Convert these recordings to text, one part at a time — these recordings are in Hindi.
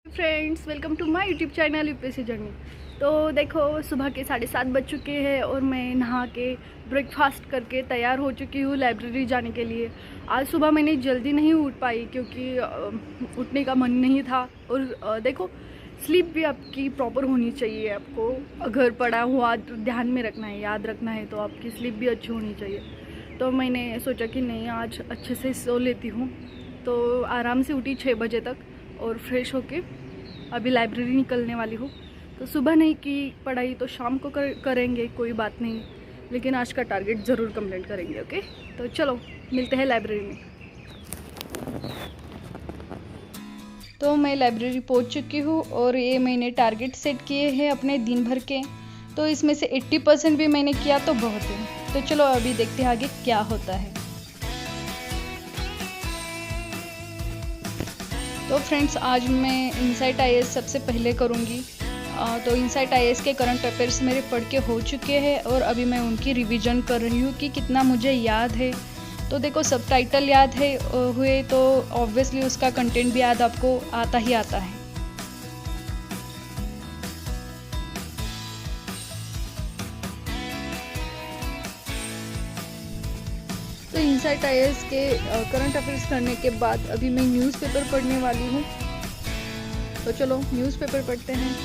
Friends, welcome to my YouTube channel UPSC journey. तो देखो, सुबह के 7:30 बज चुके हैं और मैं नहा के ब्रेकफास्ट करके तैयार हो चुकी हूँ लाइब्रेरी जाने के लिए। आज सुबह मैंने जल्दी नहीं उठ पाई क्योंकि उठने का मन नहीं था। और देखो, स्लीप भी आपकी प्रॉपर होनी चाहिए। आपको अगर पड़ा हुआ ध्यान में रखना है, याद रखना है, तो आपकी स्लीप भी अच्छी होनी चाहिए। तो मैंने सोचा कि नहीं, आज अच्छे से सो लेती हूँ। तो आराम से उठी 6 बजे तक और फ्रेश होके अभी लाइब्रेरी निकलने वाली हूँ। तो सुबह नहीं की पढ़ाई तो शाम को करेंगे, कोई बात नहीं, लेकिन आज का टारगेट ज़रूर कंप्लीट करेंगे। ओके, तो चलो मिलते हैं लाइब्रेरी में। तो मैं लाइब्रेरी पहुँच चुकी हूँ और ये मैंने टारगेट सेट किए हैं अपने दिन भर के। तो इसमें से 80% भी मैंने किया तो बहुत है। तो चलो अभी देखते हैं आगे क्या होता है। तो फ्रेंड्स, आज मैं इनसाइट आईएएस सबसे पहले करूँगी। तो इनसाइट आईएएस के करंट अफेयर्स मेरे पढ़ के हो चुके हैं और अभी मैं उनकी रिवीजन कर रही हूँ कि कितना मुझे याद है। तो देखो, सब टाइटल याद है हुए तो ऑब्वियसली उसका कंटेंट भी याद आपको आता ही आता है। तो इनसाइट आईएएस के करंट अफेयर्स करने के बाद अभी मैं न्यूज़पेपर पढ़ने वाली हूँ। तो चलो न्यूज़पेपर पढ़ते हैं।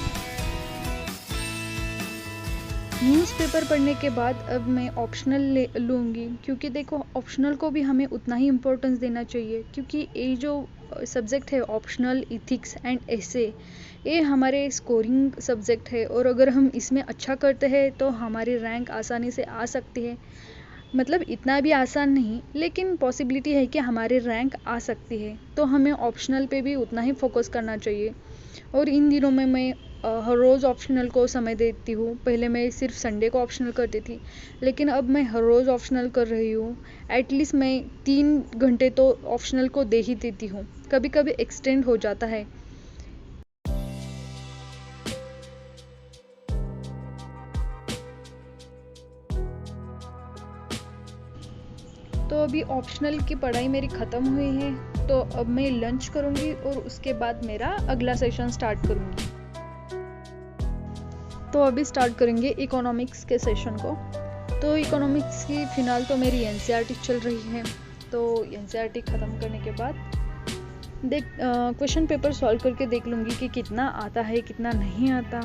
न्यूज़पेपर पढ़ने के बाद अब मैं ऑप्शनल लूँगी, क्योंकि देखो, ऑप्शनल को भी हमें उतना ही इम्पोर्टेंस देना चाहिए, क्योंकि ये जो सब्जेक्ट है ऑप्शनल, इथिक्स एंड एसे, ये हमारे स्कोरिंग सब्जेक्ट है। और अगर हम इसमें अच्छा करते हैं तो हमारी रैंक आसानी से आ सकती है। मतलब इतना भी आसान नहीं, लेकिन पॉसिबिलिटी है कि हमारी रैंक आ सकती है। तो हमें ऑप्शनल पे भी उतना ही फोकस करना चाहिए। और इन दिनों में मैं हर रोज़ ऑप्शनल को समय देती हूँ। पहले मैं सिर्फ संडे को ऑप्शनल करती थी, लेकिन अब मैं हर रोज़ ऑप्शनल कर रही हूँ। एटलीस्ट मैं 3 घंटे तो ऑप्शनल को दे ही देती हूँ। कभी कभी एक्सटेंड हो जाता है। तो अभी ऑप्शनल की पढ़ाई मेरी ख़त्म हुई है। तो अब मैं लंच करूँगी और उसके बाद मेरा अगला सेशन स्टार्ट करूँगी। तो अभी स्टार्ट करेंगे इकोनॉमिक्स के सेशन को। तो इकोनॉमिक्स की फ़िलहाल तो मेरी एनसीईआरटी चल रही है। तो एनसीईआरटी ख़त्म करने के बाद क्वेश्चन पेपर सॉल्व करके देख लूँगी कि कितना आता है, कितना नहीं आता।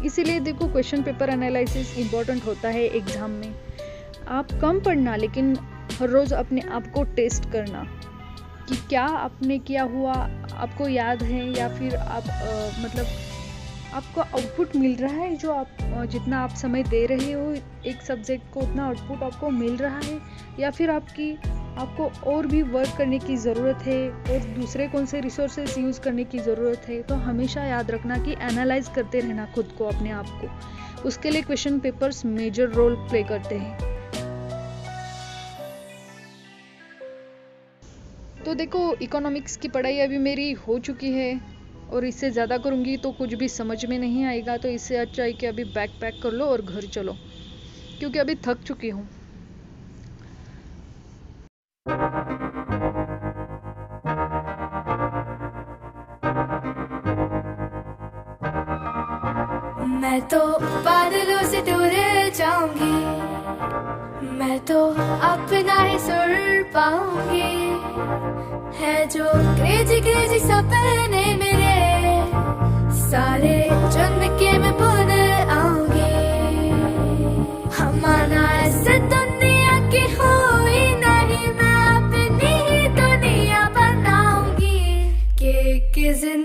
इसीलिए देखो, क्वेश्चन पेपर एनालिसिस इम्पॉर्टेंट होता है एग्ज़ाम में। आप कम पढ़ना, लेकिन हर रोज़ अपने आप को टेस्ट करना कि क्या आपने किया हुआ आपको याद है, या फिर आप मतलब आपको आउटपुट मिल रहा है। जो आप जितना आप समय दे रहे हो एक सब्जेक्ट को, उतना आउटपुट आपको मिल रहा है, या फिर आपको और भी वर्क करने की ज़रूरत है और दूसरे कौन से रिसोर्सेज यूज़ करने की ज़रूरत है। तो हमेशा याद रखना कि एनालाइज करते रहना खुद को, अपने आप को। उसके लिए question papers major role play करते हैं। तो देखो, इकोनॉमिक्स की पढ़ाई अभी मेरी हो चुकी है और इससे ज़्यादा करूँगी तो कुछ भी समझ में नहीं आएगा। तो इससे अच्छा है कि अभी बैग पैक कर लो और घर चलो, क्योंकि अभी थक चुकी हूँ। मैं तो बादलों से दूर जाऊंगी, मैं तो अपना ही सुर पाऊंगी। है जो क्रेजी क्रेजी सपने मेरे, सारे चुन के मैं भूल आऊंगी। हमारा ऐसे दुनिया की हुई नहीं, मैं अपनी ही दुनिया बनाऊंगी। कि जिंदगी